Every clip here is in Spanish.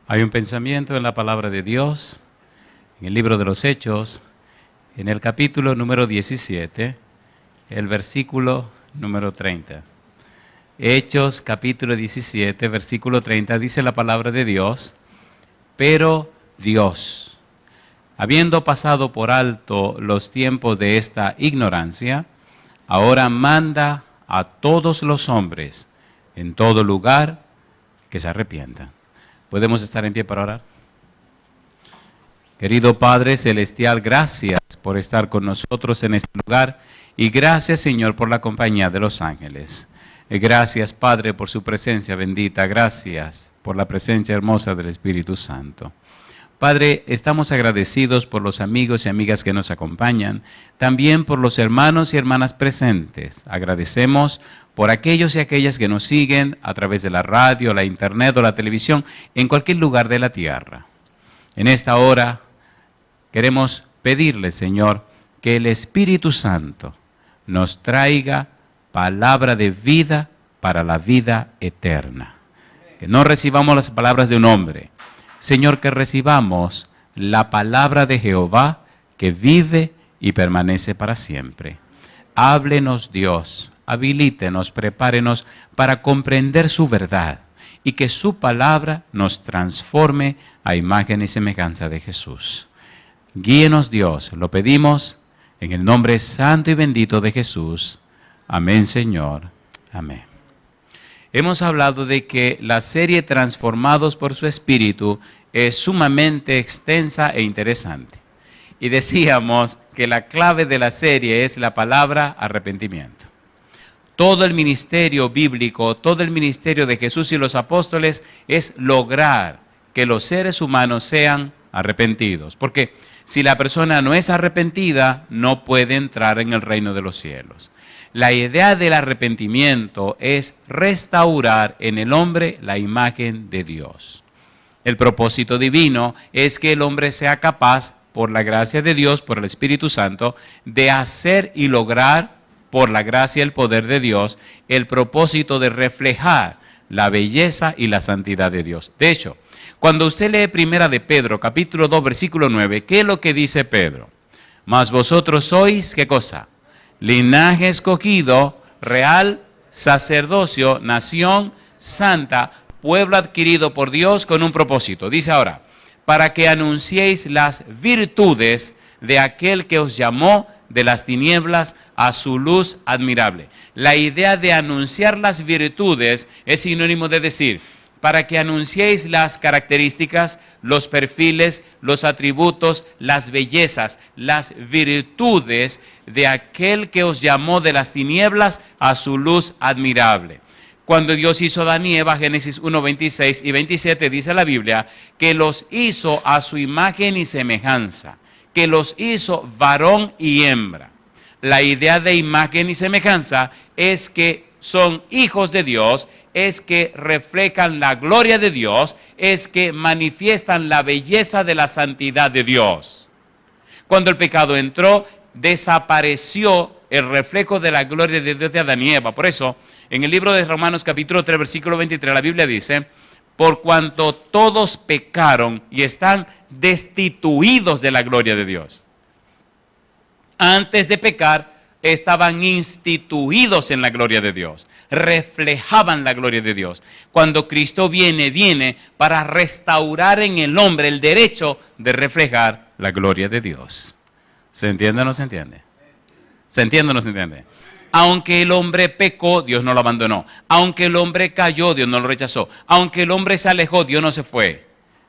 Hay un pensamiento en la palabra de Dios, en el libro de los Hechos, en el capítulo número 17, el versículo número 30. Hechos capítulo 17, versículo 30, dice la palabra de Dios: pero Dios, habiendo pasado por alto los tiempos de esta ignorancia, ahora manda a todos los hombres en todo lugar que se arrepientan. ¿Podemos estar en pie para orar? Querido Padre Celestial, gracias por estar con nosotros en este lugar y gracias, Señor, por la compañía de los ángeles. Gracias, Padre, por su presencia bendita. Gracias por la presencia hermosa del Espíritu Santo. Padre, estamos agradecidos por los amigos y amigas que nos acompañan, también por los hermanos y hermanas presentes. Agradecemos por aquellos y aquellas que nos siguen a través de la radio, la internet o la televisión, en cualquier lugar de la tierra. En esta hora queremos pedirle, Señor, que el Espíritu Santo nos traiga palabra de vida para la vida eterna. Que no recibamos las palabras de un hombre, Señor, que recibamos la palabra de Jehová que vive y permanece para siempre. Háblenos, Dios, habilítenos, prepárenos para comprender su verdad y que su palabra nos transforme a imagen y semejanza de Jesús. Guíenos, Dios, lo pedimos en el nombre santo y bendito de Jesús. Amén, Señor. Amén. Hemos hablado de que la serie Transformados por su Espíritu es sumamente extensa e interesante. Y decíamos que la clave de la serie es la palabra arrepentimiento. Todo el ministerio bíblico, todo el ministerio de Jesús y los apóstoles es lograr que los seres humanos sean arrepentidos. Porque si la persona no es arrepentida, no puede entrar en el reino de los cielos. La idea del arrepentimiento es restaurar en el hombre la imagen de Dios. El propósito divino es que el hombre sea capaz, por la gracia de Dios, por el Espíritu Santo, de hacer y lograr, por la gracia y el poder de Dios, el propósito de reflejar la belleza y la santidad de Dios. De hecho, cuando usted lee Primera de Pedro, capítulo 2, versículo 9, ¿qué es lo que dice Pedro? Mas vosotros sois, ¿qué cosa? Linaje escogido, real sacerdocio, nación santa, pueblo adquirido por Dios con un propósito. Dice ahora, para que anunciéis las virtudes de aquel que os llamó de las tinieblas a su luz admirable. La idea de anunciar las virtudes es sinónimo de decir, para que anunciéis las características, los perfiles, los atributos, las bellezas, las virtudes de aquel que os llamó de las tinieblas a su luz admirable. Cuando Dios hizo a Adán y Eva, Génesis 1, 26 y 27, dice la Biblia, que los hizo a su imagen y semejanza, que los hizo varón y hembra. La idea de imagen y semejanza es que son hijos de Dios, es que reflejan la gloria de Dios, es que manifiestan la belleza de la santidad de Dios. Cuando el pecado entró, desapareció el reflejo de la gloria de Dios de Adán y Eva. Por eso, en el libro de Romanos capítulo 3, versículo 23, la Biblia dice, por cuanto todos pecaron y están destituidos de la gloria de Dios. Antes de pecar, estaban instituidos en la gloria de Dios, reflejaban la gloria de Dios. Cuando Cristo viene para restaurar en el hombre el derecho de reflejar la gloria de Dios. ¿Se entiende o no se entiende? ¿Se entiende o no se entiende? Aunque el hombre pecó, Dios no lo abandonó. Aunque el hombre cayó, Dios no lo rechazó. Aunque el hombre se alejó, Dios no se fue.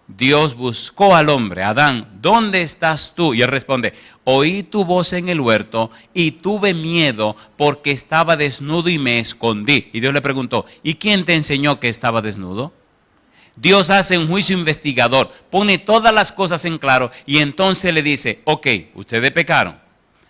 Dios buscó al hombre, Adán, ¿dónde estás tú? Y él responde, oí tu voz en el huerto y tuve miedo porque estaba desnudo y me escondí. Y Dios le preguntó, ¿y quién te enseñó que estaba desnudo? Dios hace un juicio investigador, pone todas las cosas en claro y entonces le dice, ok, ustedes pecaron,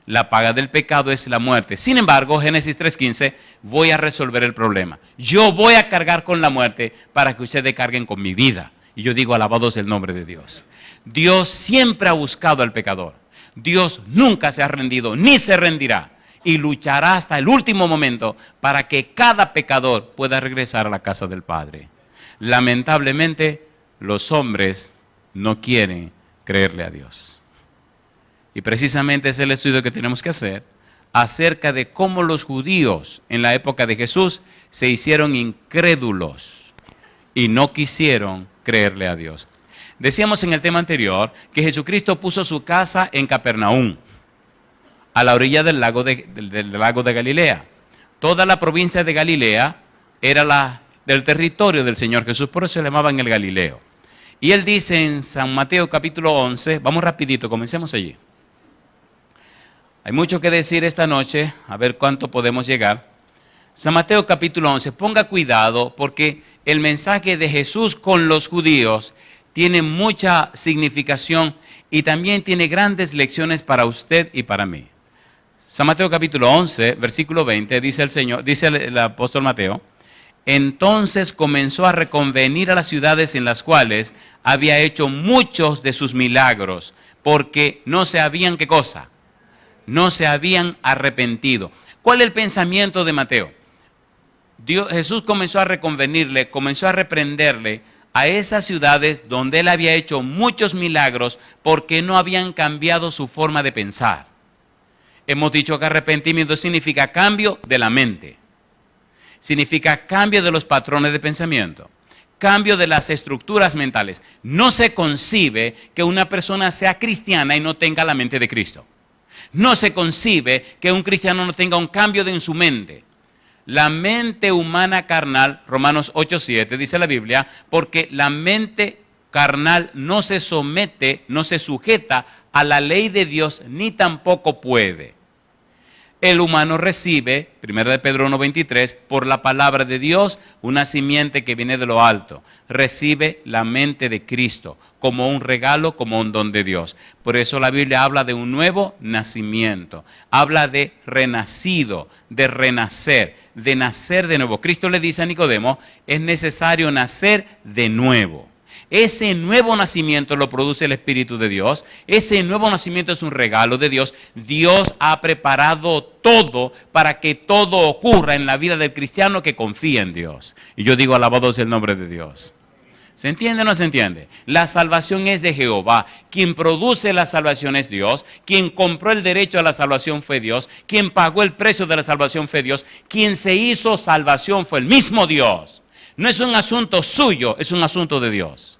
la paga del pecado es la muerte. Sin embargo, Génesis 3:15, voy a resolver el problema. Yo voy a cargar con la muerte para que ustedes carguen con mi vida. Y yo digo, alabado sea el nombre de Dios. Dios siempre ha buscado al pecador. Dios nunca se ha rendido, ni se rendirá. Y luchará hasta el último momento para que cada pecador pueda regresar a la casa del Padre. Lamentablemente, los hombres no quieren creerle a Dios. Y precisamente ese es el estudio que tenemos que hacer acerca de cómo los judíos en la época de Jesús se hicieron incrédulos y no quisieron creerle a Dios. Decíamos en el tema anterior que Jesucristo puso su casa en Capernaum, a la orilla del lago de Galilea. Toda la provincia de Galilea era del territorio del Señor Jesús, por eso se llamaban el Galileo. Y él dice en San Mateo capítulo 11, vamos rapidito, comencemos allí. Hay mucho que decir esta noche, a ver cuánto podemos llegar. San Mateo capítulo 11, ponga cuidado porque el mensaje de Jesús con los judíos tiene mucha significación y también tiene grandes lecciones para usted y para mí. San Mateo capítulo 11, versículo 20, dice el apóstol Mateo, entonces comenzó a reconvenir a las ciudades en las cuales había hecho muchos de sus milagros, porque no se habían, ¿qué cosa? No se habían arrepentido. ¿Cuál es el pensamiento de Mateo? Jesús comenzó a reconvenirle, comenzó a reprenderle a esas ciudades donde él había hecho muchos milagros porque no habían cambiado su forma de pensar. Hemos dicho que arrepentimiento significa cambio de la mente, significa cambio de los patrones de pensamiento, cambio de las estructuras mentales. No se concibe que una persona sea cristiana y no tenga la mente de Cristo. No se concibe que un cristiano no tenga un cambio en su mente. La mente humana carnal, Romanos 8:7, dice la Biblia, porque la mente carnal no se somete, no se sujeta a la ley de Dios, ni tampoco puede. El humano recibe, 1 de Pedro 1:23, por la palabra de Dios, una simiente que viene de lo alto. Recibe la mente de Cristo como un regalo, como un don de Dios. Por eso la Biblia habla de un nuevo nacimiento. Habla de renacido, de renacer, de nacer de nuevo. Cristo le dice a Nicodemo, es necesario nacer de nuevo. Ese nuevo nacimiento lo produce el Espíritu de Dios. Ese nuevo nacimiento es un regalo de Dios. Dios ha preparado todo para que todo ocurra en la vida del cristiano que confía en Dios. Y yo digo, alabado sea el nombre de Dios. ¿Se entiende o no se entiende? La salvación es de Jehová. Quien produce la salvación es Dios. Quien compró el derecho a la salvación fue Dios. Quien pagó el precio de la salvación fue Dios. Quien se hizo salvación fue el mismo Dios. No es un asunto suyo, es un asunto de Dios.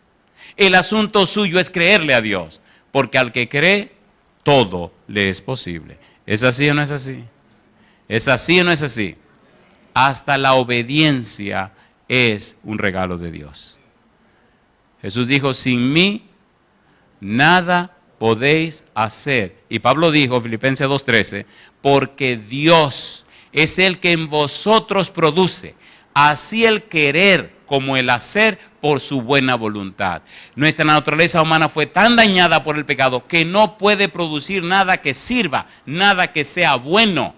El asunto suyo es creerle a Dios, porque al que cree, todo le es posible. ¿Es así o no es así? ¿Es así o no es así? Hasta la obediencia es un regalo de Dios. Jesús dijo, sin mí nada podéis hacer. Y Pablo dijo, Filipenses 2:13, porque Dios es el que en vosotros produce, así el querer como el hacer por su buena voluntad. Nuestra naturaleza humana fue tan dañada por el pecado que no puede producir nada que sirva, nada que sea bueno.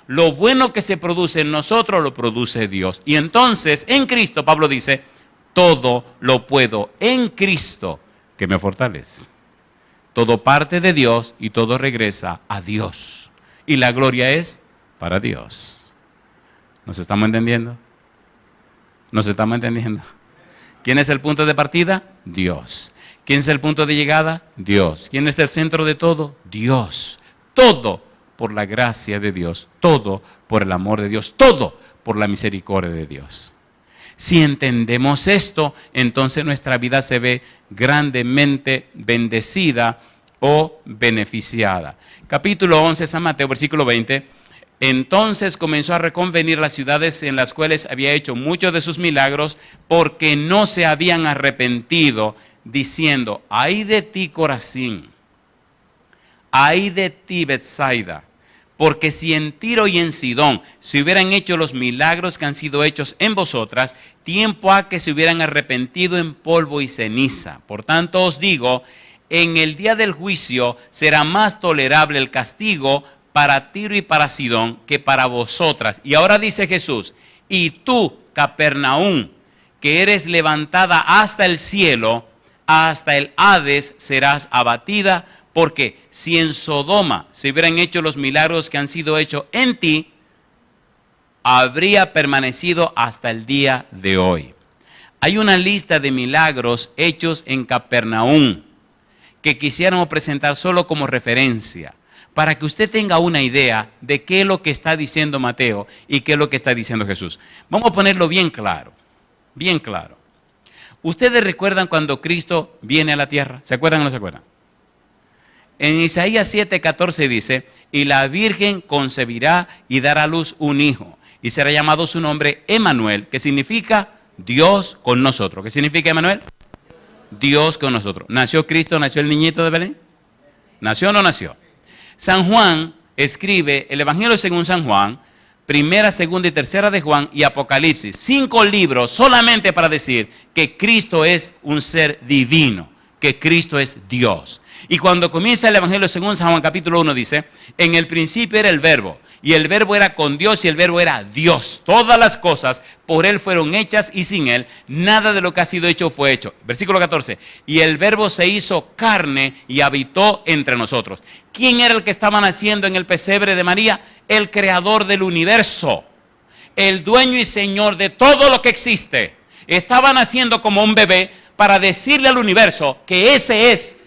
Lo bueno que se produce en nosotros lo produce Dios. Y entonces en Cristo, Pablo dice, todo lo puedo en Cristo que me fortalece. Todo parte de Dios y todo regresa a Dios. Y la gloria es para Dios. ¿Nos estamos entendiendo? ¿Nos estamos entendiendo? ¿Quién es el punto de partida? Dios. ¿Quién es el punto de llegada? Dios. ¿Quién es el centro de todo? Dios. Todo por la gracia de Dios, todo por el amor de Dios, todo por la misericordia de Dios. Si entendemos esto, entonces nuestra vida se ve grandemente bendecida o beneficiada. Capítulo 11, San Mateo, versículo 20. Entonces comenzó a reconvenir las ciudades en las cuales había hecho muchos de sus milagros, porque no se habían arrepentido, diciendo, ay de ti, Corazín, ay de ti, Betsaida, porque si en Tiro y en Sidón se hubieran hecho los milagros que han sido hechos en vosotras, tiempo ha que se hubieran arrepentido en polvo y ceniza. Por tanto os digo, en el día del juicio será más tolerable el castigo para Tiro y para Sidón que para vosotras. Y ahora dice Jesús, y tú, Capernaum, que eres levantada hasta el cielo, hasta el Hades serás abatida, porque si en Sodoma se hubieran hecho los milagros que han sido hechos en ti, habría permanecido hasta el día de hoy. Hay una lista de milagros hechos en Capernaum que quisiéramos presentar solo como referencia, para que usted tenga una idea de qué es lo que está diciendo Mateo y qué es lo que está diciendo Jesús. Vamos a ponerlo bien claro, bien claro. ¿Ustedes recuerdan cuando Cristo viene a la tierra? ¿Se acuerdan o no se acuerdan? En Isaías 7:14 dice, y la Virgen concebirá y dará a luz un hijo, y será llamado su nombre Emmanuel, que significa Dios con nosotros. ¿Qué significa Emmanuel? Dios con nosotros. ¿Nació Cristo, nació el niñito de Belén? ¿Nació o no nació? San Juan escribe el Evangelio según San Juan, primera, segunda y tercera de Juan y Apocalipsis. 5 libros solamente para decir que Cristo es un ser divino, que Cristo es Dios. Y cuando comienza el Evangelio según San Juan capítulo 1 dice, en el principio era el verbo, y el verbo era con Dios y el verbo era Dios. Todas las cosas por Él fueron hechas y sin Él nada de lo que ha sido hecho fue hecho. Versículo 14, y el verbo se hizo carne y habitó entre nosotros. ¿Quién era el que estaba naciendo en el pesebre de María? El creador del universo, el dueño y señor de todo lo que existe. Estaba naciendo como un bebé para decirle al universo que ese es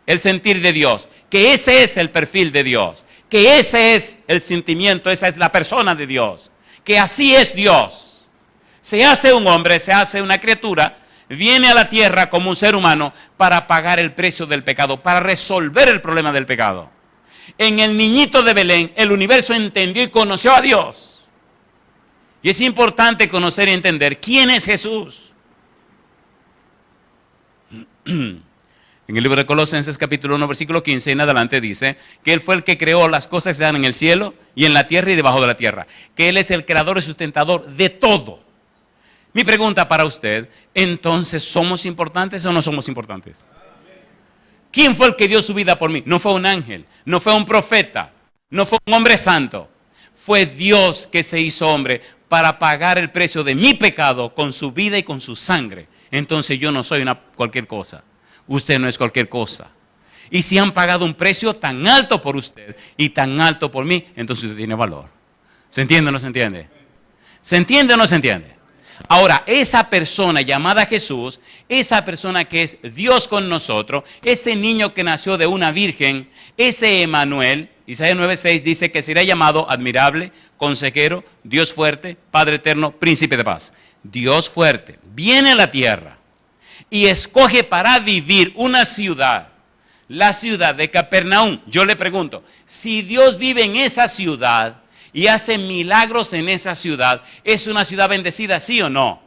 el sentir de Dios, que ese es el perfil de Dios, que ese es el sentimiento, esa es la persona de Dios, que así es Dios. Se hace un hombre, se hace una criatura, viene a la tierra como un ser humano para pagar el precio del pecado, para resolver el problema del pecado. En el niñito de Belén, el universo entendió y conoció a Dios. Y es importante conocer y entender quién es Jesús. En el libro de Colosenses capítulo 1 versículo 15 en adelante dice que Él fue el que creó las cosas que se dan en el cielo y en la tierra y debajo de la tierra. Que Él es el creador y sustentador de todo. Mi pregunta para usted, entonces, ¿somos importantes o no somos importantes? ¿Quién fue el que dio su vida por mí? No fue un ángel, no fue un profeta, no fue un hombre santo. Fue Dios que se hizo hombre para pagar el precio de mi pecado con su vida y con su sangre. Entonces yo no soy cualquier cosa. Usted no es cualquier cosa. Y si han pagado un precio tan alto por usted y tan alto por mí, entonces usted tiene valor. ¿Se entiende o no se entiende? ¿Se entiende o no se entiende? Ahora, esa persona llamada Jesús, esa persona que es Dios con nosotros, ese niño que nació de una virgen, ese Emmanuel, Isaías 9:6 dice que será llamado admirable, consejero, Dios fuerte, Padre eterno, príncipe de paz. Dios fuerte, viene a la tierra y escoge para vivir una ciudad, la ciudad de Capernaum. Yo le pregunto, si Dios vive en esa ciudad y hace milagros en esa ciudad, ¿es una ciudad bendecida, sí o no?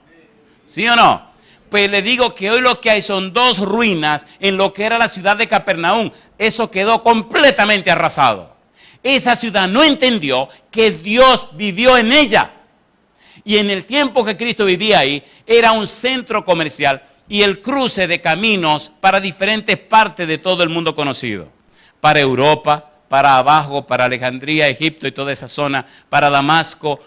¿Sí o no? Pues le digo que hoy lo que hay son 2 ruinas en lo que era la ciudad de Capernaum. Eso quedó completamente arrasado. Esa ciudad no entendió que Dios vivió en ella. Y en el tiempo que Cristo vivía ahí, era un centro comercial y el cruce de caminos para diferentes partes de todo el mundo conocido. Para Europa, para abajo, para Alejandría, Egipto y toda esa zona, para Damasco,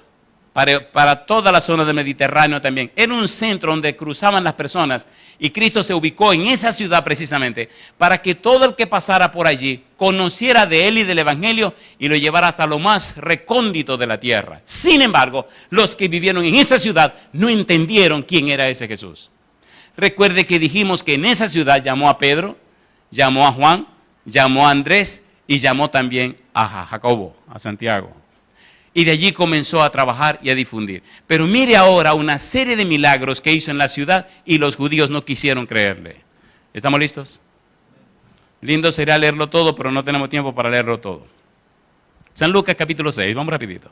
para toda la zona del Mediterráneo también. Era un centro donde cruzaban las personas y Cristo se ubicó en esa ciudad precisamente para que todo el que pasara por allí conociera de Él y del Evangelio y lo llevara hasta lo más recóndito de la tierra. Sin embargo, los que vivieron en esa ciudad no entendieron quién era ese Jesús. Recuerde que dijimos que en esa ciudad llamó a Pedro, llamó a Juan, llamó a Andrés y llamó también a Jacobo, a Santiago. Y de allí comenzó a trabajar y a difundir. Pero mire ahora una serie de milagros que hizo en la ciudad y los judíos no quisieron creerle. ¿Estamos listos? Lindo sería leerlo todo, pero no tenemos tiempo para leerlo todo. San Lucas capítulo 6, vamos rapidito.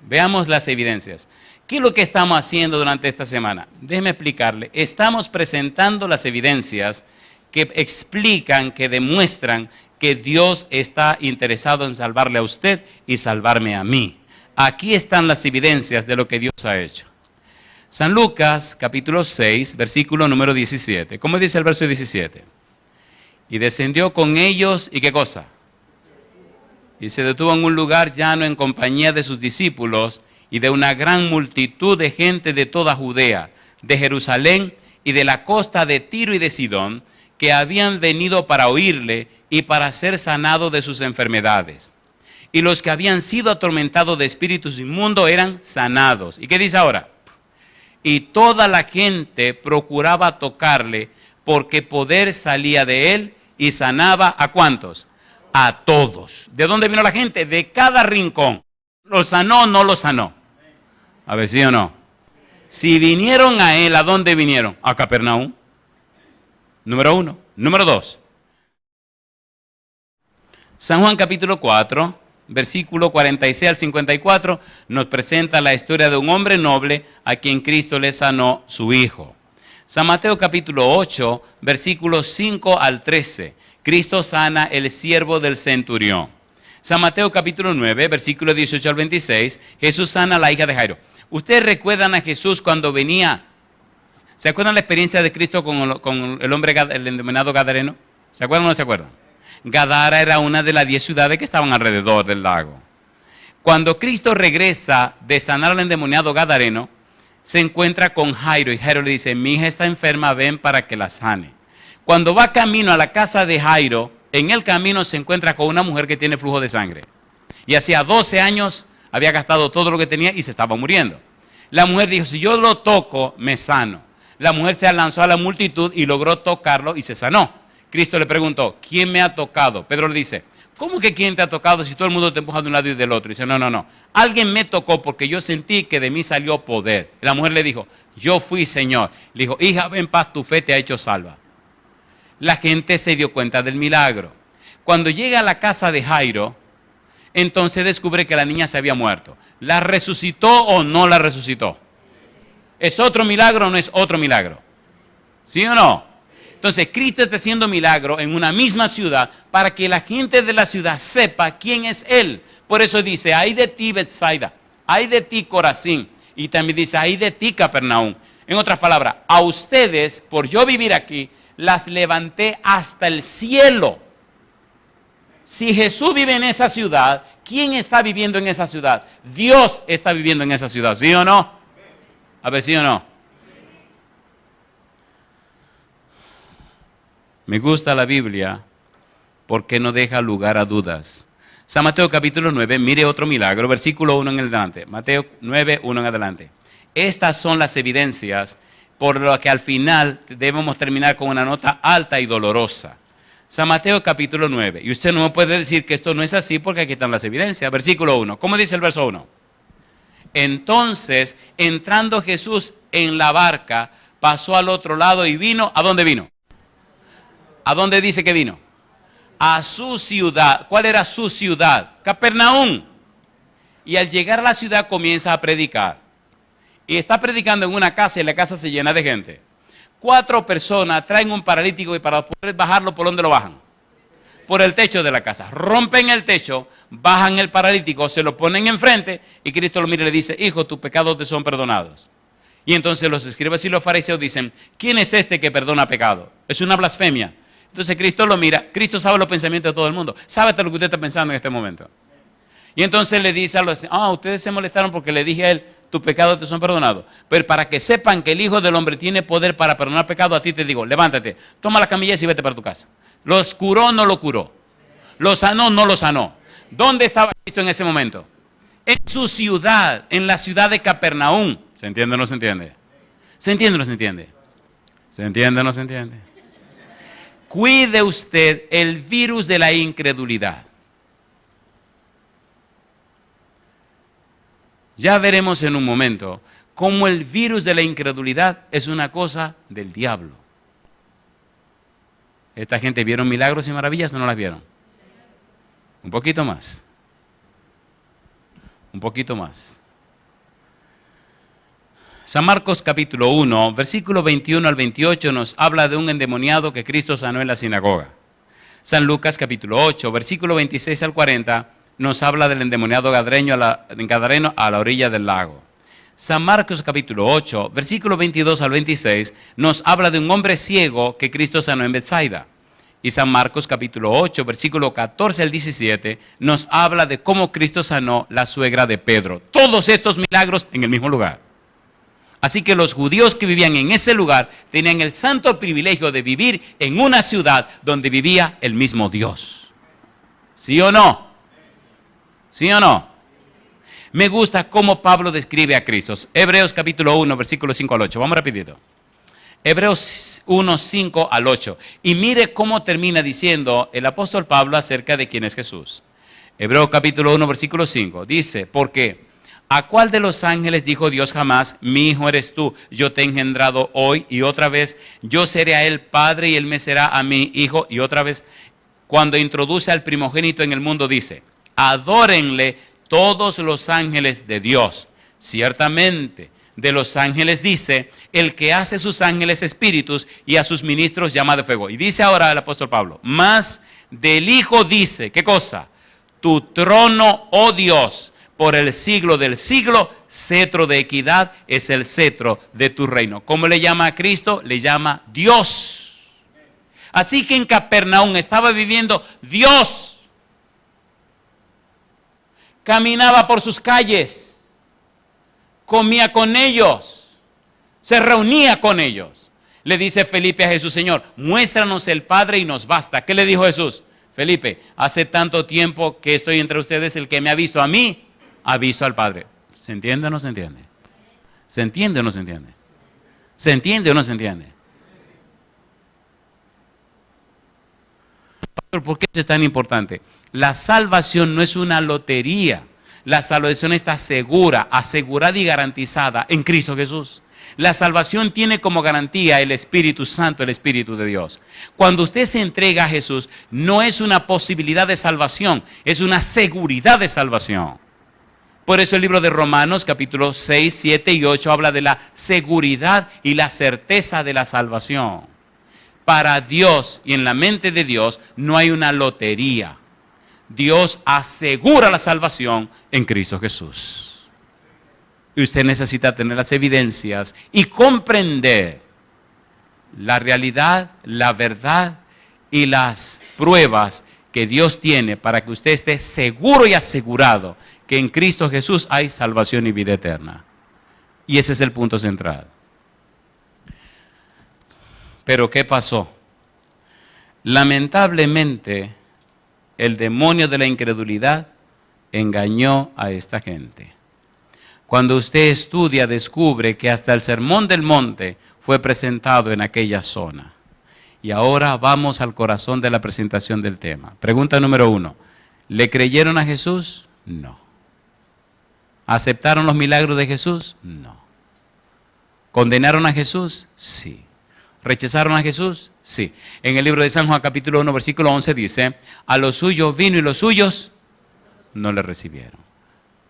Veamos las evidencias. ¿Qué es lo que estamos haciendo durante esta semana? Déjeme explicarle. Estamos presentando las evidencias que explican, que demuestran que Dios está interesado en salvarle a usted y salvarme a mí. Aquí están las evidencias de lo que Dios ha hecho. San Lucas, capítulo 6, versículo número 17. ¿Cómo dice el verso 17? Y descendió con ellos, ¿y qué cosa? Y se detuvo en un lugar llano en compañía de sus discípulos y de una gran multitud de gente de toda Judea, de Jerusalén y de la costa de Tiro y de Sidón, que habían venido para oírle y para ser sanados de sus enfermedades. Y los que habían sido atormentados de espíritus inmundos eran sanados. ¿Y qué dice ahora? y toda la gente procuraba tocarle, porque poder salía de él y sanaba ¿a cuántos? A todos. ¿De dónde vino la gente? De cada rincón. ¿Lo sanó o no lo sanó? A ver, ¿sí o no? Si vinieron a él, ¿a dónde vinieron? A Capernaum. Número 1. Número 2. San Juan capítulo 4, versículo 46 al 54, nos presenta la historia de un hombre noble a quien Cristo le sanó su hijo. San Mateo capítulo 8, versículos 5 al 13, Cristo sana el siervo del centurión. San Mateo capítulo 9, versículo 18 al 26, Jesús sana a la hija de Jairo. ¿Ustedes recuerdan a Jesús cuando venía? ¿Se acuerdan la experiencia de Cristo con el hombre, el endemoniado gadareno? ¿Se acuerdan o no se acuerdan? Gadara era una de las 10 ciudades que estaban alrededor del lago. Cuando Cristo regresa de sanar al endemoniado gadareno, se encuentra con Jairo y Jairo le dice, mi hija está enferma, ven para que la sane. Cuando va camino a la casa de Jairo, en el camino se encuentra con una mujer que tiene flujo de sangre. Y hacía 12 años había gastado todo lo que tenía y se estaba muriendo. La mujer dijo, si yo lo toco, me sano. La mujer se lanzó a la multitud y logró tocarlo y se sanó. Cristo le preguntó, ¿quién me ha tocado? Pedro le dice, ¿cómo que quién te ha tocado si todo el mundo te empuja de un lado y del otro? Dice, no. Alguien me tocó porque yo sentí que de mí salió poder. La mujer le dijo, yo fui, Señor. Le dijo, hija, ven en paz, tu fe te ha hecho salva. La gente se dio cuenta del milagro. Cuando llega a la casa de Jairo, entonces descubre que la niña se había muerto. ¿La resucitó o no la resucitó? ¿Es otro milagro o no es otro milagro? ¿Sí o no? Entonces, Cristo está haciendo milagro en una misma ciudad para que la gente de la ciudad sepa quién es Él. Por eso dice, ay de ti, Betsaida, ay de ti, Corazín. Y también dice, ay de ti, Capernaum. En otras palabras, a ustedes, por yo vivir aquí, las levanté hasta el cielo. Si Jesús vive en esa ciudad, ¿quién está viviendo en esa ciudad? Dios está viviendo en esa ciudad, ¿sí o no? A ver, ¿sí o no? Me gusta la Biblia porque no deja lugar a dudas. San Mateo capítulo 9, mire otro milagro, versículo 1 en adelante. Mateo 9, 1 en adelante. Estas son las evidencias por lo que al final debemos terminar con una nota alta y dolorosa. San Mateo capítulo 9. Y usted no me puede decir que esto no es así porque aquí están las evidencias. Versículo 1. ¿Cómo dice el verso 1? Entonces, entrando Jesús en la barca, pasó al otro lado y vino. ¿A dónde vino? ¿A dónde dice que vino? A su ciudad. ¿Cuál era su ciudad? Capernaum. Y al llegar a la ciudad comienza a predicar. Y está predicando en una casa y la casa se llena de gente. 4 personas traen un paralítico y para poder bajarlo, ¿por dónde lo bajan? Por el techo de la casa. Rompen el techo, bajan el paralítico, se lo ponen enfrente y Cristo lo mira y le dice, hijo, tus pecados te son perdonados. Y entonces los escribas y los fariseos dicen, ¿quién es este que perdona pecado? Es una blasfemia. Entonces Cristo lo mira, Cristo sabe los pensamientos de todo el mundo, sabe hasta lo que usted está pensando en este momento. Y entonces le dice a los, ustedes se molestaron porque le dije a él, tus pecados te son perdonados. Pero para que sepan que el Hijo del Hombre tiene poder para perdonar pecado, a ti te digo, levántate, toma la camilla y vete para tu casa. ¿Los curó o no lo curó? ¿Lo sanó o no lo sanó? ¿Dónde estaba Cristo en ese momento? En su ciudad, en la ciudad de Capernaum. ¿Se entiende o no se entiende? ¿Se entiende o no se entiende? ¿Se entiende o no se entiende? Cuide usted el virus de la incredulidad. Ya veremos en un momento cómo el virus de la incredulidad es una cosa del diablo. ¿Esta gente vieron milagros y maravillas o no las vieron? Un poquito más. Un poquito más. San Marcos capítulo 1, versículo 21 al 28 nos habla de un endemoniado que Cristo sanó en la sinagoga. San Lucas capítulo 8, versículo 26 al 40 nos habla del endemoniado gadareno a la orilla del lago. San Marcos capítulo 8, versículo 22 al 26 nos habla de un hombre ciego que Cristo sanó en Betsaida. Y San Marcos capítulo 8, versículo 14 al 17 nos habla de cómo Cristo sanó la suegra de Pedro. Todos estos milagros en el mismo lugar. Así que los judíos que vivían en ese lugar tenían el santo privilegio de vivir en una ciudad donde vivía el mismo Dios. ¿Sí o no? ¿Sí o no? Me gusta cómo Pablo describe a Cristo. Hebreos capítulo 1, versículo 5 al 8. Vamos rapidito. Hebreos 1, 5 al 8. Y mire cómo termina diciendo el apóstol Pablo acerca de quién es Jesús. Hebreos capítulo 1, versículo 5. Dice, porque ¿a cuál de los ángeles dijo Dios jamás, mi hijo eres tú, yo te he engendrado hoy? Y otra vez, yo seré a él padre y él me será a mí hijo. Y otra vez, cuando introduce al primogénito en el mundo, dice, adórenle todos los ángeles de Dios. Ciertamente, de los ángeles dice, el que hace sus ángeles espíritus y a sus ministros llama de fuego. Y dice ahora el apóstol Pablo, más del Hijo dice, ¿qué cosa? Tu trono, oh Dios, por el siglo del siglo, cetro de equidad es el cetro de tu reino. ¿Cómo le llama a Cristo? Le llama Dios. Así que en Capernaum estaba viviendo Dios. Caminaba por sus calles, comía con ellos, se reunía con ellos. Le dice Felipe a Jesús, Señor, muéstranos el Padre y nos basta. ¿Qué le dijo Jesús? Felipe, hace tanto tiempo que estoy entre ustedes, el que me ha visto a mí, ha visto al Padre. ¿Se entiende o no se entiende? ¿Se entiende o no se entiende? ¿Se entiende o no se entiende? ¿Por qué eso es tan importante? La salvación no es una lotería. La salvación está segura, asegurada y garantizada en Cristo Jesús. La salvación tiene como garantía el Espíritu Santo, el Espíritu de Dios. Cuando usted se entrega a Jesús, no es una posibilidad de salvación, es una seguridad de salvación. Por eso el libro de Romanos, capítulo 6, 7 y 8, habla de la seguridad y la certeza de la salvación. Para Dios y en la mente de Dios no hay una lotería. Dios asegura la salvación en Cristo Jesús. Y usted necesita tener las evidencias y comprender la realidad, la verdad y las pruebas que Dios tiene para que usted esté seguro y asegurado que en Cristo Jesús hay salvación y vida eterna. Y ese es el punto central. Pero ¿qué pasó? Lamentablemente, el demonio de la incredulidad engañó a esta gente. Cuando usted estudia, descubre que hasta el Sermón del Monte fue presentado en aquella zona. Y ahora vamos al corazón de la presentación del tema. Pregunta número 1. ¿Le creyeron a Jesús? No. ¿Aceptaron los milagros de Jesús? No. ¿Condenaron a Jesús? Sí. ¿Rechazaron a Jesús? Sí. En el libro de San Juan capítulo 1 versículo 11 dice, a los suyos vino y los suyos no le recibieron.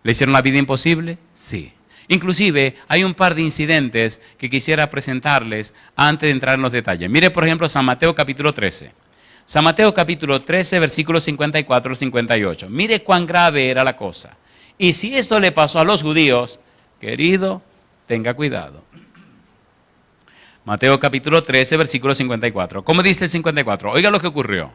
¿Le hicieron la vida imposible? Sí. Inclusive hay un par de incidentes que quisiera presentarles antes de entrar en los detalles. Mire por ejemplo San Mateo capítulo 13. San Mateo capítulo 13 versículos 54 al 58. Mire cuán grave era la cosa. Y si esto le pasó a los judíos, querido, tenga cuidado. Mateo capítulo 13, versículo 54. ¿Cómo dice el 54? Oiga lo que ocurrió.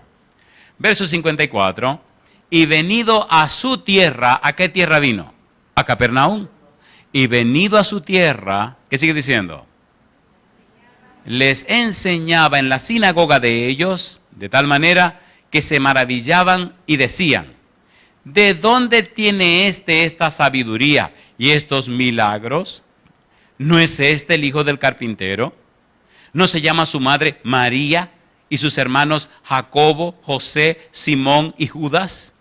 Verso 54. Y venido a su tierra, ¿a qué tierra vino? A Capernaum. Y venido a su tierra, ¿qué sigue diciendo? Les enseñaba en la sinagoga de ellos, de tal manera que se maravillaban y decían, ¿de dónde tiene esta sabiduría y estos milagros? ¿No es este el hijo del carpintero? ¿No se llama su madre María y sus hermanos Jacobo, José, Simón y Judas?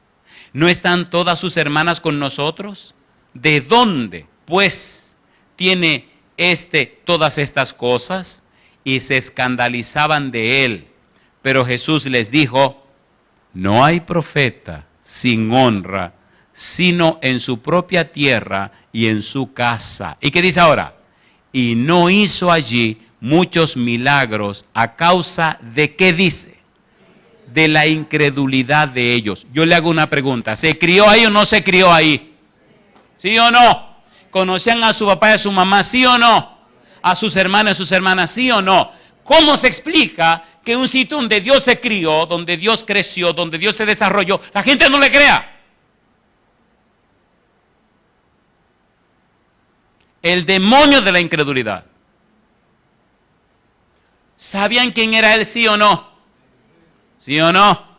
¿No están todas sus hermanas con nosotros? ¿De dónde, pues, tiene todas estas cosas? Y se escandalizaban de él. Pero Jesús les dijo, no hay profeta sin honra, sino en su propia tierra y en su casa. ¿Y qué dice ahora? Y no hizo allí muchos milagros a causa de, ¿qué dice? De la incredulidad de ellos. Yo le hago una pregunta, ¿se crió ahí o no se crió ahí? ¿Sí o no? ¿Conocían a su papá y a su mamá, sí o no? ¿A sus hermanos y a sus hermanas, sí o no? ¿Cómo se explica que un sitio donde Dios se crió, donde Dios creció, donde Dios se desarrolló, la gente no le crea? El demonio de la incredulidad. ¿Sabían quién era él, sí o no? ¿Sí o no?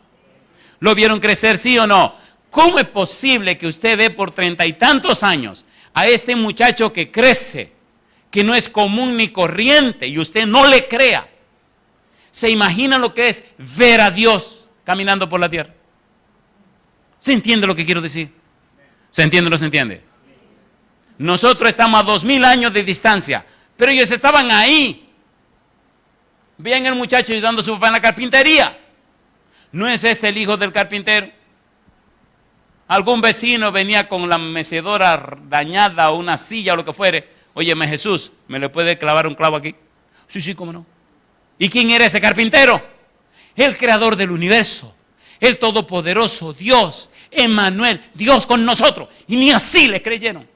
¿Lo vieron crecer, sí o no? ¿Cómo es posible que usted ve por 30 y tantos años a este muchacho que crece, que no es común ni corriente, y usted no le crea? ¿Se imagina lo que es ver a Dios caminando por la tierra? ¿Se entiende lo que quiero decir? ¿Se entiende o no se entiende? Nosotros estamos a 2000 años de distancia, pero ellos estaban ahí. Vean el muchacho ayudando a su papá en la carpintería. ¿No es este el hijo del carpintero? Algún vecino venía con la mecedora dañada o una silla o lo que fuere. Óyeme, Jesús, ¿me le puede clavar un clavo aquí? Sí, sí, cómo no. ¿Y quién era ese carpintero? El creador del universo, el todopoderoso Dios, Emmanuel, Dios con nosotros. Y ni así le creyeron.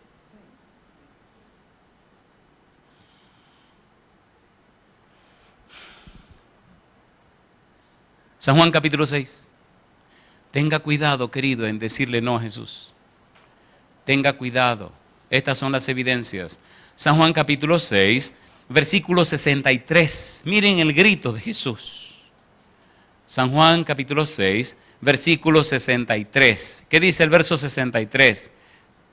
San Juan capítulo 6. Tenga cuidado, querido, en decirle no a Jesús. Tenga cuidado. Estas son las evidencias. San Juan capítulo 6, versículo 63. Miren el grito de Jesús. San Juan capítulo 6, versículo 63. ¿Qué dice el verso 63?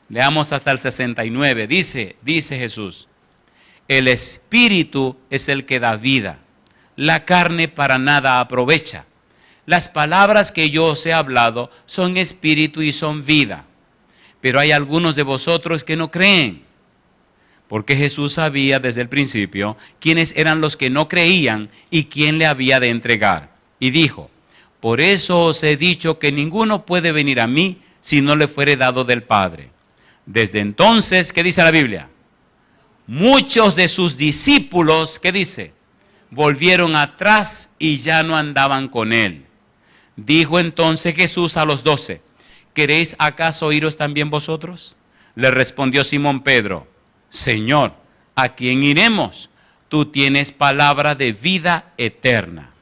Leamos hasta el 69. Dice Jesús: el Espíritu es el que da vida. La carne para nada aprovecha. Las palabras que yo os he hablado son espíritu y son vida. Pero hay algunos de vosotros que no creen. Porque Jesús sabía desde el principio quiénes eran los que no creían y quién le había de entregar. Y dijo: por eso os he dicho que ninguno puede venir a mí si no le fuere dado del Padre. Desde entonces, ¿qué dice la Biblia? Muchos de sus discípulos, ¿qué dice? Volvieron atrás y ya no andaban con él. Dijo entonces Jesús a los 12: ¿queréis acaso iros también vosotros? Le respondió Simón Pedro: Señor, ¿a quién iremos? Tú tienes palabra de vida eterna.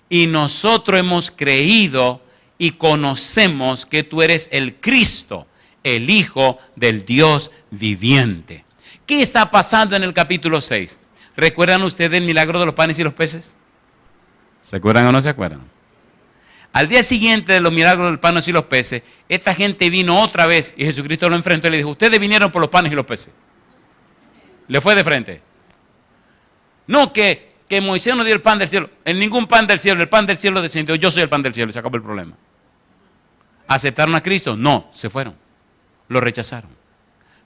Y nosotros hemos creído y conocemos que tú eres el Cristo, el Hijo del Dios viviente. ¿Qué está pasando en el capítulo 6? ¿Recuerdan ustedes el milagro de los panes y los peces? ¿Se acuerdan o no se acuerdan? Al día siguiente de los milagros de los panes y los peces, esta gente vino otra vez y Jesucristo lo enfrentó y le dijo: ustedes vinieron por los panes y los peces. Le fue de frente. No que Moisés no dio el pan del cielo. En ningún pan del cielo, el pan del cielo descendió. Yo soy el pan del cielo y se acabó el problema. ¿Aceptaron a Cristo? No, se fueron. Lo rechazaron.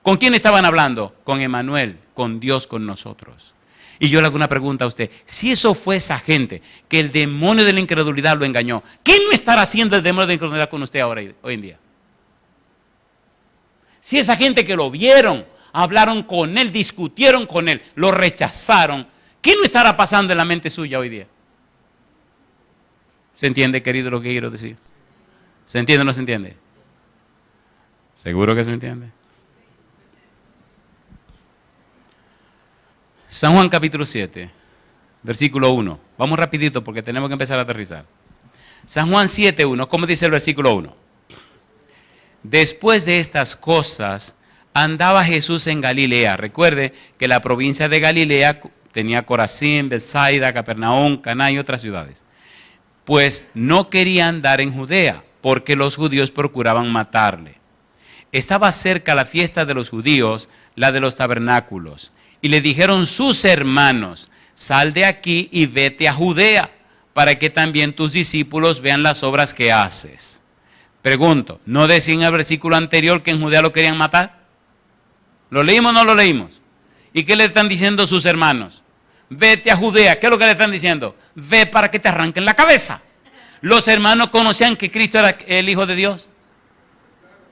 ¿Con quién estaban hablando? Con Emmanuel, con Dios con nosotros. Y yo le hago una pregunta a usted: si eso fue esa gente que el demonio de la incredulidad lo engañó, ¿qué no estará haciendo el demonio de la incredulidad con usted ahora, hoy en día? Si esa gente que lo vieron, hablaron con él, discutieron con él, lo rechazaron, ¿qué no estará pasando en la mente suya hoy día? ¿Se entiende, querido, lo que quiero decir? ¿Se entiende o no se entiende? ¿Seguro que se entiende? San Juan capítulo 7, versículo 1. Vamos rapidito porque tenemos que empezar a aterrizar. San Juan 7, 1. ¿Cómo dice el versículo 1? Después de estas cosas, andaba Jesús en Galilea. Recuerde que la provincia de Galilea tenía Corazín, Betsaida, Capernaum, Caná y otras ciudades. Pues no quería andar en Judea, porque los judíos procuraban matarle. Estaba cerca la fiesta de los judíos, la de los tabernáculos. Y le dijeron sus hermanos: sal de aquí y vete a Judea, para que también tus discípulos vean las obras que haces. Pregunto, ¿no decía en el versículo anterior que en Judea lo querían matar? ¿Lo leímos o no lo leímos? ¿Y qué le están diciendo sus hermanos? Vete a Judea. ¿Qué es lo que le están diciendo? Ve para que te arranquen la cabeza. ¿Los hermanos conocían que Cristo era el Hijo de Dios?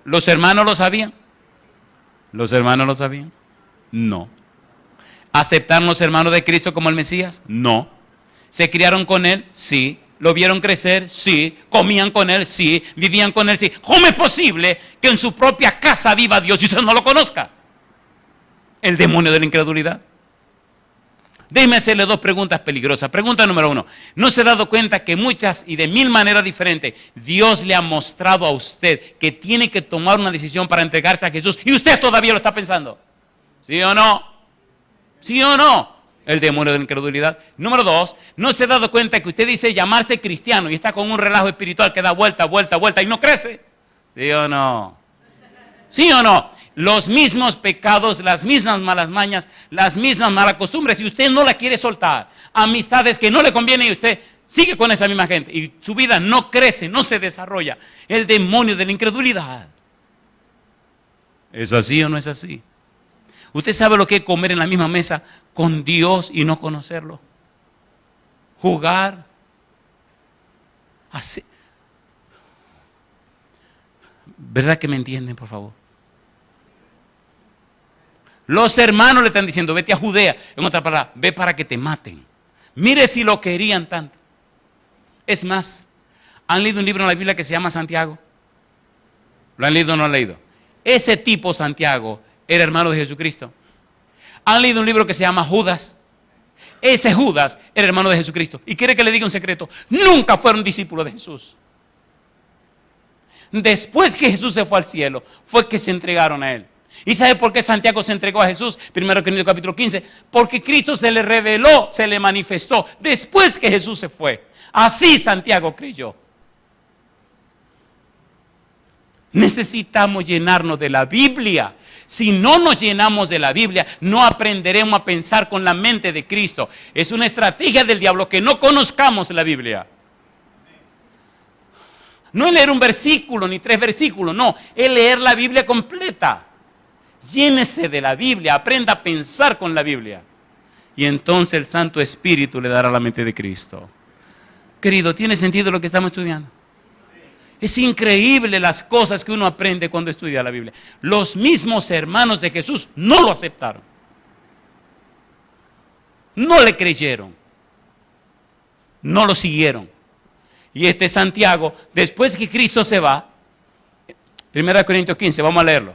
¿Los hermanos lo sabían? ¿Los hermanos lo sabían? No. ¿Aceptaron los hermanos de Cristo como el Mesías? No. ¿Se criaron con Él? Sí. ¿Lo vieron crecer? Sí. ¿Comían con Él? Sí. ¿Vivían con Él? Sí. ¿Cómo es posible que en su propia casa viva Dios y usted no lo conozca? El demonio de la incredulidad. Déjeme hacerle dos preguntas peligrosas. Pregunta número 1. ¿No se ha dado cuenta que muchas y de mil maneras diferentes Dios le ha mostrado a usted que tiene que tomar una decisión para entregarse a Jesús y usted todavía lo está pensando? ¿Sí o no? ¿Sí o no? El demonio de la incredulidad. Número 2, ¿no se ha dado cuenta que usted dice llamarse cristiano y está con un relajo espiritual que da vuelta, vuelta, vuelta y no crece? ¿Sí o no? ¿Sí o no? Los mismos pecados, las mismas malas mañas, las mismas malas costumbres, y usted no la quiere soltar. Amistades que no le convienen y usted sigue con esa misma gente. Y su vida no crece, no se desarrolla. El demonio de la incredulidad. ¿Es así o no es así? ¿Usted sabe lo que es comer en la misma mesa con Dios y no conocerlo? Jugar. Así. ¿Verdad que me entienden, por favor? Los hermanos le están diciendo, vete a Judea. En otra palabra, ve para que te maten. Mire si lo querían tanto. Es más, ¿han leído un libro en la Biblia que se llama Santiago? ¿Lo han leído o no han leído? Ese tipo, Santiago, era hermano de Jesucristo. ¿Han leído un libro que se llama Judas? Ese Judas era hermano de Jesucristo. ¿Y quiere que le diga un secreto? Nunca fueron discípulos de Jesús. Después que Jesús se fue al cielo, fue que se entregaron a Él. ¿Y sabe por qué Santiago se entregó a Jesús? 1 Corintios capítulo 15. Porque Cristo se le reveló, se le manifestó después que Jesús se fue. Así Santiago creyó. Necesitamos llenarnos de la Biblia. Si no nos llenamos de la Biblia, no aprenderemos a pensar con la mente de Cristo. Es una estrategia del diablo que no conozcamos la Biblia. No es leer un versículo ni 3 versículos, no, es leer la Biblia completa. Llénese de la Biblia, aprenda a pensar con la Biblia. Y entonces el Santo Espíritu le dará la mente de Cristo. Querido, ¿tiene sentido lo que estamos estudiando? Es increíble las cosas que uno aprende cuando estudia la Biblia. Los mismos hermanos de Jesús no lo aceptaron. No le creyeron. No lo siguieron. Y este Santiago, después que Cristo se va, 1 Corintios 15, vamos a leerlo.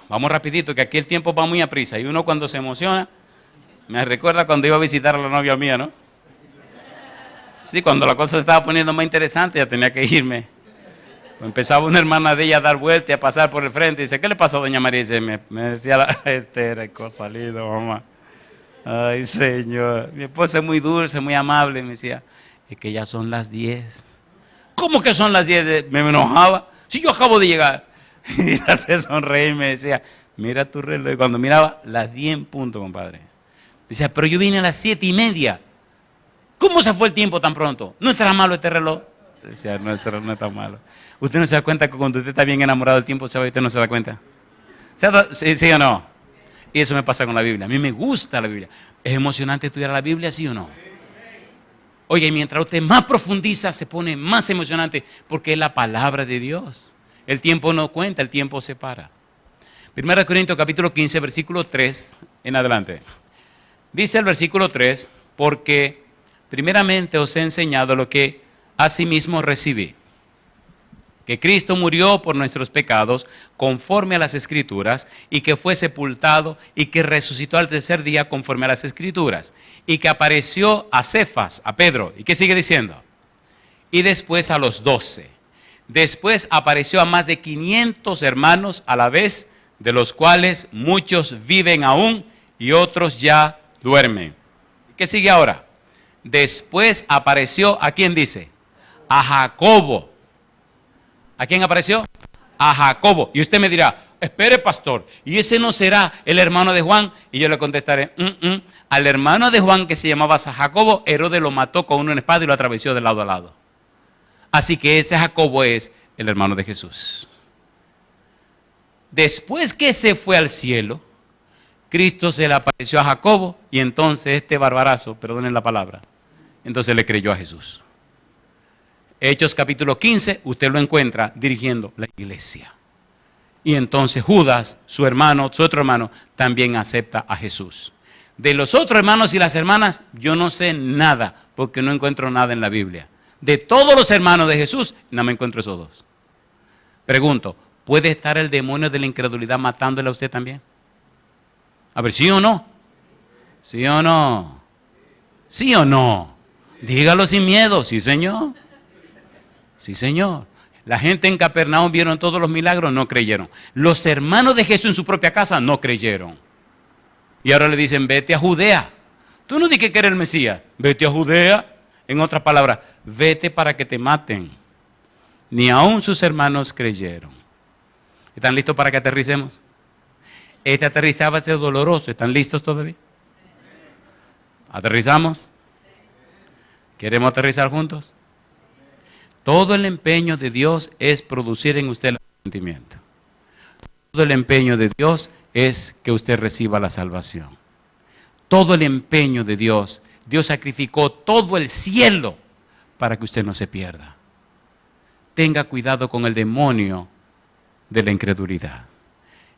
Vamos rapidito, que aquí el tiempo va muy a prisa. Y uno cuando se emociona, me recuerda cuando iba a visitar a la novia mía, ¿no? Sí, cuando la cosa se estaba poniendo más interesante, ya tenía que irme. Empezaba una hermana de ella a dar vuelta y a pasar por el frente. Y dice, ¿qué le pasó a doña María? Y dice, me decía, era cosa linda, mamá. Ay, Señor. Mi esposa es muy dulce, muy amable. Me decía, es que ya son las 10. ¿Cómo que son las 10? Me enojaba. Si yo acabo de llegar. Y ella se sonreía y me decía, mira tu reloj. Y cuando miraba, las 10 en punto, compadre. Decía, pero yo vine a las 7:30. ¿Cómo se fue el tiempo tan pronto? ¿No estará malo este reloj? Decía, no, este reloj no está malo. ¿Usted no se da cuenta que cuando usted está bien enamorado del tiempo, sabe, usted no se da cuenta? ¿Sí o no? Y eso me pasa con la Biblia. A mí me gusta la Biblia. ¿Es emocionante estudiar la Biblia, sí o no? Oye, mientras usted más profundiza, se pone más emocionante porque es la palabra de Dios. El tiempo no cuenta, el tiempo se para. 1 Corintios capítulo 15, versículo 3 en adelante. Dice el versículo 3, porque primeramente os he enseñado lo que asimismo recibí, que Cristo murió por nuestros pecados conforme a las Escrituras, y que fue sepultado y que resucitó al tercer día conforme a las Escrituras, y que apareció a Cefas, a Pedro, ¿y qué sigue diciendo? Y después a los 12. Después apareció a más de 500 hermanos a la vez, de los cuales muchos viven aún y otros ya duermen. ¿Qué sigue ahora? Después apareció, ¿a quién dice? A Jacobo. ¿A quién apareció? A Jacobo. Y usted me dirá, espere pastor, ¿y ese no será el hermano de Juan? Y yo le contestaré, al hermano de Juan que se llamaba Jacobo, Herodes lo mató con una espada y lo atravesó de lado a lado. Así que ese Jacobo es el hermano de Jesús. Después que se fue al cielo, Cristo se le apareció a Jacobo y entonces este barbarazo, perdonen la palabra, entonces le creyó a Jesús. Hechos capítulo 15, usted lo encuentra dirigiendo la iglesia. Y entonces Judas, su otro hermano, también acepta a Jesús. De los otros hermanos y las hermanas, yo no sé nada, porque no encuentro nada en la Biblia. De todos los hermanos de Jesús, no me encuentro esos dos. Pregunto, ¿puede estar el demonio de la incredulidad matándole a usted también? A ver, ¿sí o no? ¿Sí o no? ¿Sí o no? Dígalo sin miedo, sí señor. Sí señor. La gente en Capernaum vieron todos los milagros, no creyeron. Los hermanos de Jesús en su propia casa no creyeron. Y ahora le dicen, vete a Judea. Tú no dices que eres el Mesías, vete a Judea. En otras palabras, vete para que te maten. ni aun sus hermanos creyeron. ¿Están listos para que aterricemos? Este aterrizaje va a ser doloroso. ¿Están listos todavía? ¿Aterrizamos? ¿Queremos aterrizar juntos? Todo el empeño de Dios es producir en usted el arrepentimiento. Todo el empeño de Dios es que usted reciba la salvación. Todo el empeño de Dios, Dios sacrificó todo el cielo para que usted no se pierda. Tenga cuidado con el demonio de la incredulidad.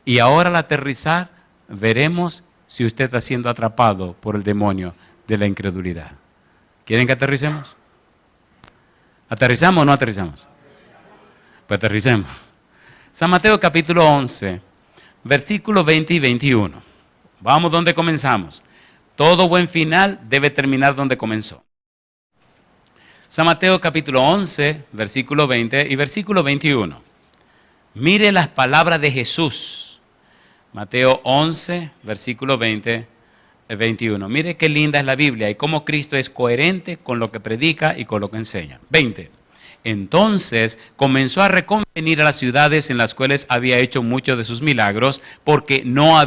Y ahora al aterrizar, veremos si usted está siendo atrapado por el demonio de la incredulidad. ¿Quieren que aterricemos? ¿Aterrizamos o no aterrizamos? Pues aterricemos. San Mateo capítulo 11, versículos 20 y 21. Vamos donde comenzamos. Todo buen final debe terminar donde comenzó. San Mateo capítulo 11, versículo 20 y versículo 21. Mire las palabras de Jesús. Mateo 11, versículo 20 y 21. Mire qué linda es la Biblia y cómo Cristo es coherente con lo que predica y con lo que enseña. 20. Entonces comenzó a reconvenir a las ciudades en las cuales había hecho muchos de sus milagros, porque no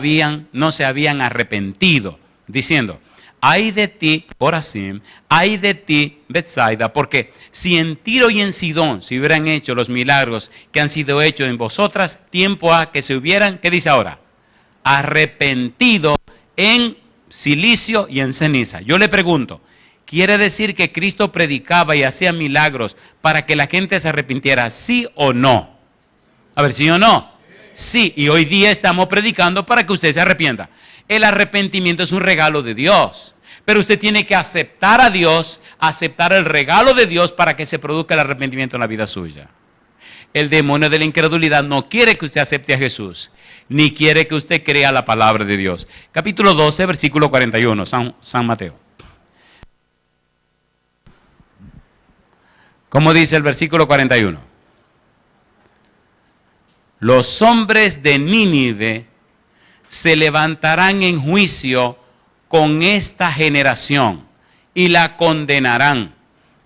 se habían arrepentido, diciendo: ay de ti, Corazín, ay de ti, Betsaida, porque si en Tiro y en Sidón se hubieran hecho los milagros que han sido hechos en vosotras, tiempo ha que se hubieran, ¿qué dice ahora? Arrepentido en silicio y en ceniza. Yo le pregunto, ¿quiere decir que Cristo predicaba y hacía milagros para que la gente se arrepintiera, sí o no? A ver, ¿sí o no? Sí, y hoy día estamos predicando para que usted se arrepienta. El arrepentimiento es un regalo de Dios, pero usted tiene que aceptar a Dios, aceptar el regalo de Dios para que se produzca el arrepentimiento en la vida suya. El demonio de la incredulidad no quiere que usted acepte a Jesús, ni quiere que usted crea la palabra de Dios. Capítulo 12, versículo 41, San Mateo. ¿Cómo dice el versículo 41? Los hombres de Nínive se levantarán en juicio con esta generación y la condenarán,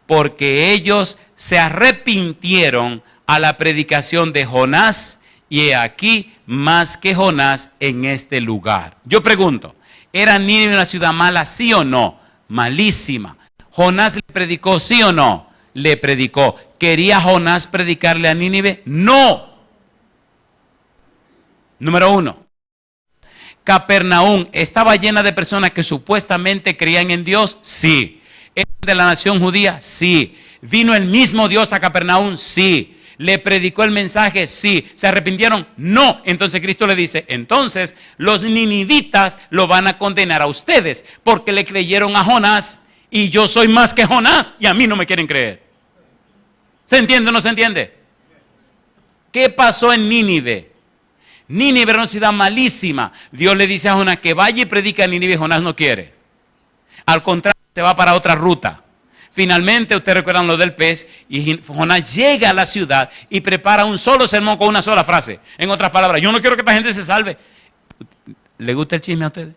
porque ellos se arrepintieron a la predicación de Jonás, y he aquí más que Jonás en este lugar. Yo pregunto, ¿era Nínive una ciudad mala, sí o no? Malísima. ¿Jonás le predicó, sí o no? Le predicó. ¿Quería Jonás predicarle a Nínive? No. Número 1. Capernaum estaba llena de personas que supuestamente creían en Dios, sí. ¿Era de la nación judía? Sí. ¿Vino el mismo Dios a Capernaum? Sí. ¿Le predicó el mensaje? Sí. ¿Se arrepintieron? No. Entonces Cristo le dice, entonces los ninivitas lo van a condenar a ustedes porque le creyeron a Jonás, y yo soy más que Jonás y a mí no me quieren creer. ¿Se entiende o no se entiende? ¿Qué pasó en Nínive? Nínive era una ciudad malísima. Dios le dice a Jonás que vaya y predica a Nínive, y Jonás no quiere. Al contrario, se va para otra ruta. Finalmente, ustedes recuerdan lo del pez, y Jonás llega a la ciudad y prepara un solo sermón con una sola frase. En otras palabras, yo no quiero que esta gente se salve. ¿Le gusta el chisme a ustedes?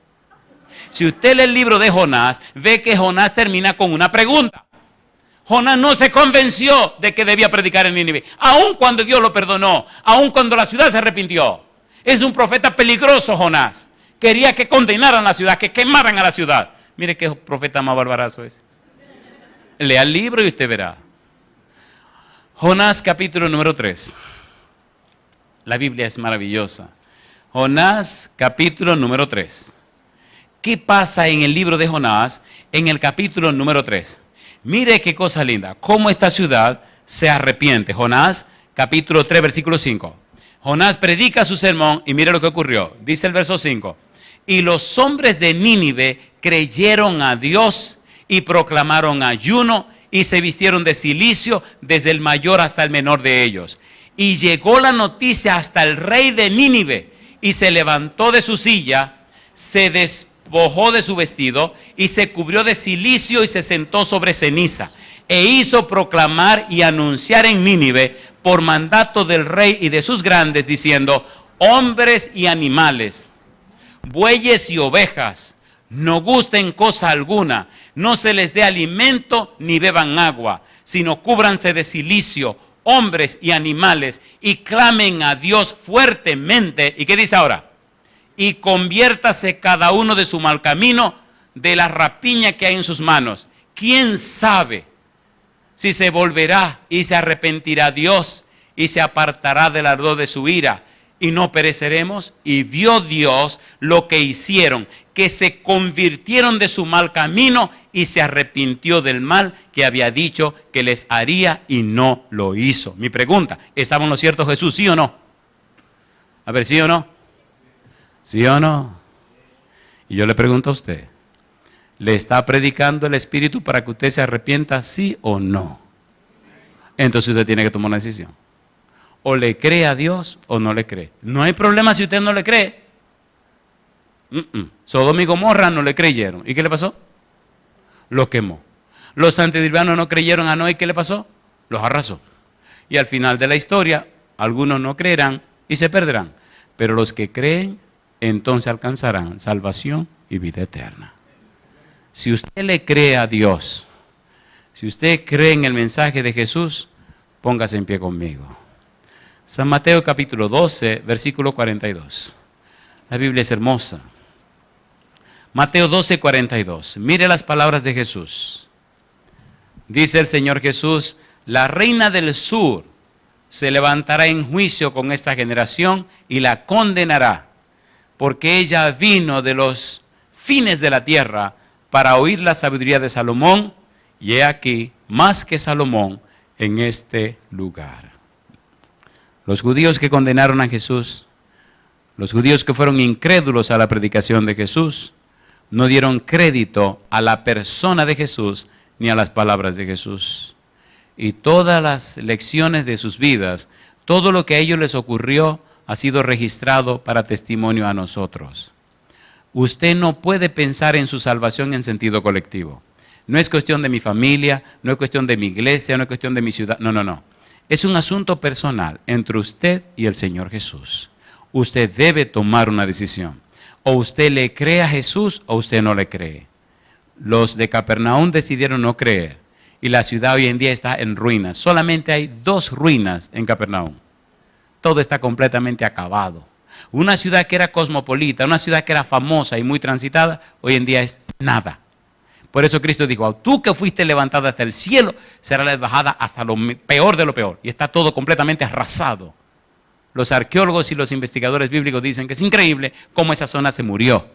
Si usted lee el libro de Jonás, ve que Jonás termina con una pregunta. Jonás no se convenció de que debía predicar en Nínive, aun cuando Dios lo perdonó, aun cuando la ciudad se arrepintió. Es un profeta peligroso, Jonás. Quería que condenaran la ciudad, que quemaran a la ciudad. Mire qué profeta más barbarazo es. Lea el libro y usted verá. Jonás capítulo número 3. La Biblia es maravillosa. Jonás capítulo número 3. ¿Qué pasa en el libro de Jonás en el capítulo número 3? Mire qué cosa linda. Cómo esta ciudad se arrepiente. Jonás capítulo 3 versículo 5. Jonás predica su sermón y mire lo que ocurrió. Dice el verso 5. Y los hombres de Nínive creyeron a Dios y proclamaron ayuno y se vistieron de cilicio desde el mayor hasta el menor de ellos. Y llegó la noticia hasta el rey de Nínive y se levantó de su silla, se despojó de su vestido y se cubrió de cilicio y se sentó sobre ceniza. E hizo proclamar y anunciar en Nínive por mandato del rey y de sus grandes, diciendo: hombres y animales, bueyes y ovejas, no gusten cosa alguna, no se les dé alimento ni beban agua, sino cúbranse de cilicio, hombres y animales, y clamen a Dios fuertemente. ¿Y qué dice ahora? Y conviértase cada uno de su mal camino, de la rapiña que hay en sus manos. ¿Quién sabe si se volverá y se arrepentirá Dios y se apartará del ardor de su ira y no pereceremos? Y vio Dios lo que hicieron, que se convirtieron de su mal camino y se arrepintió del mal que había dicho que les haría y no lo hizo. Mi pregunta, ¿estaba en lo cierto Jesús, sí o no? A ver, ¿sí o no? ¿Sí o no? Y yo le pregunto a usted, ¿le está predicando el Espíritu para que usted se arrepienta, sí o no? Entonces usted tiene que tomar una decisión. O le cree a Dios o no le cree. No hay problema si usted no le cree. Sodoma y Gomorra no le creyeron. ¿Y qué le pasó? Los quemó. Los antediluvianos no creyeron a Noé. ¿Y qué le pasó? Los arrasó. Y al final de la historia, algunos no creerán y se perderán. Pero los que creen, entonces alcanzarán salvación y vida eterna. Si usted le cree a Dios, si usted cree en el mensaje de Jesús, póngase en pie conmigo. San Mateo capítulo 12, versículo 42. La Biblia es hermosa. Mateo 12, 42. Mire las palabras de Jesús. Dice el Señor Jesús, la reina del sur se levantará en juicio con esta generación y la condenará, porque ella vino de los fines de la tierra para oír la sabiduría de Salomón, y he aquí, más que Salomón, en este lugar. Los judíos que condenaron a Jesús, los judíos que fueron incrédulos a la predicación de Jesús, no dieron crédito a la persona de Jesús ni a las palabras de Jesús. Y todas las lecciones de sus vidas, todo lo que a ellos les ocurrió, ha sido registrado para testimonio a nosotros. Usted no puede pensar en su salvación en sentido colectivo. No es cuestión de mi familia, no es cuestión de mi iglesia, no es cuestión de mi ciudad, no. Es un asunto personal entre usted y el Señor Jesús. Usted debe tomar una decisión. O usted le cree a Jesús o usted no le cree. Los de Capernaum decidieron no creer y la ciudad hoy en día está en ruinas. Solamente hay 2 ruinas en Capernaum. Todo está completamente acabado. Una ciudad que era cosmopolita, una ciudad que era famosa y muy transitada, hoy en día es nada. Por eso Cristo dijo, tú que fuiste levantada hasta el cielo, será la bajada hasta lo peor de lo peor. Y está todo completamente arrasado. Los arqueólogos y los investigadores bíblicos dicen que es increíble cómo esa zona se murió.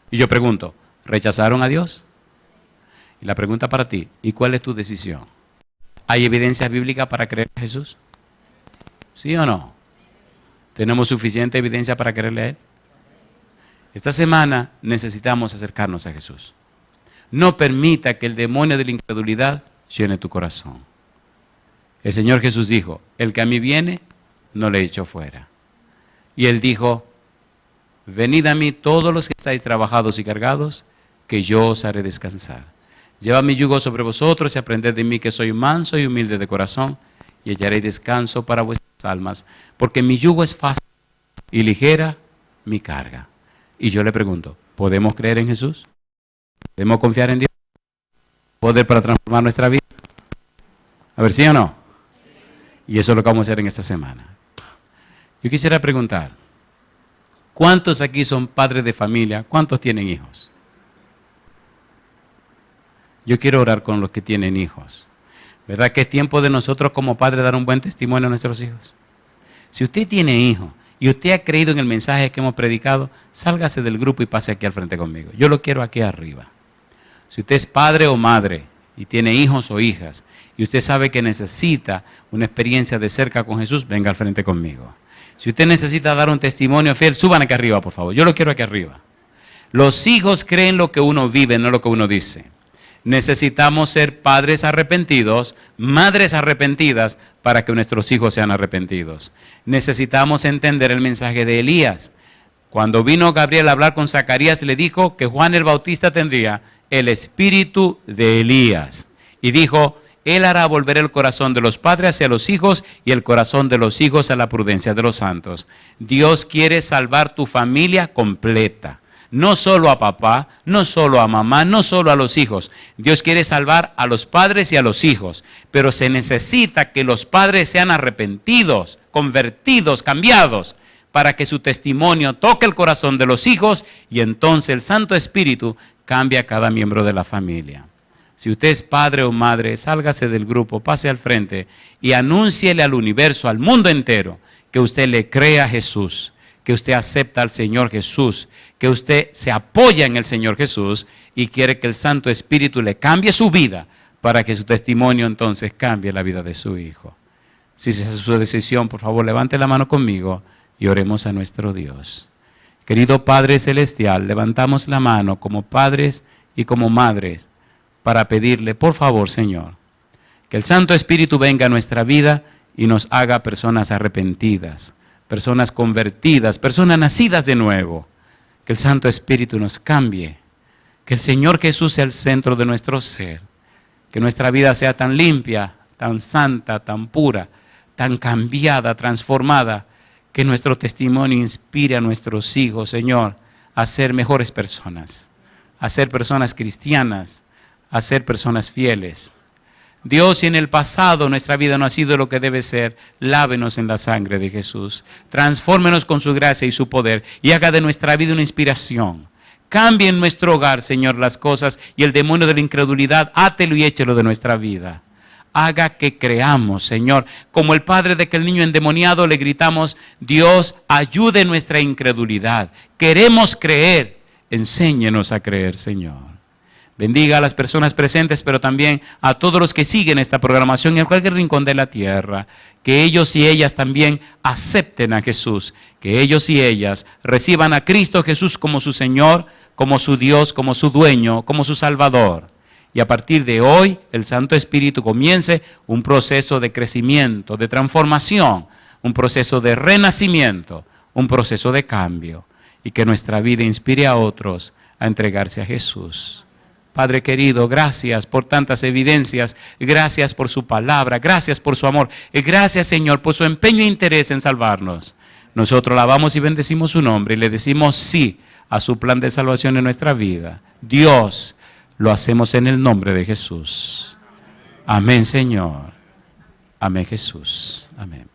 Y yo pregunto, ¿rechazaron a Dios? Y la pregunta para ti, ¿y cuál es tu decisión? ¿Hay evidencia bíblica para creer a Jesús? ¿Sí o no? ¿Tenemos suficiente evidencia para creerle a Él? Esta semana necesitamos acercarnos a Jesús. No permita que el demonio de la incredulidad llene tu corazón. El Señor Jesús dijo, el que a mí viene, no le echo fuera. Y Él dijo, venid a mí todos los que estáis trabajados y cargados, que yo os haré descansar. Llevad mi yugo sobre vosotros y aprended de mí que soy manso y humilde de corazón, y hallaréis descanso para vuestras almas, porque mi yugo es fácil y ligera mi carga. Y yo le pregunto, ¿podemos creer en Jesús? ¿Podemos confiar en Dios? ¿Poder para transformar nuestra vida? A ver, ¿sí o no? Y eso es lo que vamos a hacer en esta semana. Yo quisiera preguntar, ¿cuántos aquí son padres de familia? ¿Cuántos tienen hijos? Yo quiero orar con los que tienen hijos. ¿Verdad que es tiempo de nosotros como padres dar un buen testimonio a nuestros hijos? Si usted tiene hijos y usted ha creído en el mensaje que hemos predicado, sálgase del grupo y pase aquí al frente conmigo. Yo lo quiero aquí arriba. Si usted es padre o madre y tiene hijos o hijas y usted sabe que necesita una experiencia de cerca con Jesús, venga al frente conmigo. Si usted necesita dar un testimonio fiel, suban aquí arriba, por favor. Yo lo quiero aquí arriba. Los hijos creen lo que uno vive, no lo que uno dice. Necesitamos ser padres arrepentidos, madres arrepentidas, para que nuestros hijos sean arrepentidos. Necesitamos entender el mensaje de Elías. Cuando vino Gabriel a hablar con Zacarías, le dijo que Juan el Bautista tendría el espíritu de Elías. Y dijo, él hará volver el corazón de los padres hacia los hijos y el corazón de los hijos a la prudencia de los santos. Dios quiere salvar tu familia completa. no solo a papá, no solo a mamá, no solo a los hijos. Dios quiere salvar a los padres y a los hijos, pero se necesita que los padres sean arrepentidos, convertidos, cambiados, para que su testimonio toque el corazón de los hijos y entonces el Santo Espíritu cambie a cada miembro de la familia. Si usted es padre o madre, sálgase del grupo, pase al frente y anúnciele al universo, al mundo entero, que usted le cree a Jesús, que usted acepta al Señor Jesús, que usted se apoya en el Señor Jesús y quiere que el Santo Espíritu le cambie su vida para que su testimonio entonces cambie la vida de su hijo. Si esa es su decisión, por favor, levante la mano conmigo y oremos a nuestro Dios. Querido Padre Celestial, levantamos la mano como padres y como madres para pedirle, por favor, Señor, que el Santo Espíritu venga a nuestra vida y nos haga personas arrepentidas, personas convertidas, personas nacidas de nuevo. Que el Santo Espíritu nos cambie, que el Señor Jesús sea el centro de nuestro ser, que nuestra vida sea tan limpia, tan santa, tan pura, tan cambiada, transformada, que nuestro testimonio inspire a nuestros hijos, Señor, a ser mejores personas, a ser personas cristianas, a ser personas fieles. Dios, si en el pasado nuestra vida no ha sido lo que debe ser, lávenos en la sangre de Jesús. Transfórmenos con su gracia y su poder y haga de nuestra vida una inspiración. Cambie en nuestro hogar, Señor, las cosas y el demonio de la incredulidad, átelo y échelo de nuestra vida. Haga que creamos, Señor. Como el padre de aquel niño endemoniado le gritamos, Dios, ayude nuestra incredulidad. Queremos creer. Enséñenos a creer, Señor. Bendiga a las personas presentes, pero también a todos los que siguen esta programación en cualquier rincón de la tierra. Que ellos y ellas también acepten a Jesús. Que ellos y ellas reciban a Cristo Jesús como su Señor, como su Dios, como su dueño, como su Salvador. Y a partir de hoy, el Santo Espíritu comience un proceso de crecimiento, de transformación, un proceso de renacimiento, un proceso de cambio. Y que nuestra vida inspire a otros a entregarse a Jesús. Padre querido, gracias por tantas evidencias, gracias por su palabra, gracias por su amor, y gracias, Señor, por su empeño e interés en salvarnos. Nosotros alabamos y bendecimos su nombre y le decimos sí a su plan de salvación en nuestra vida. Dios, lo hacemos en el nombre de Jesús. Amén, Señor. Amén, Jesús. Amén.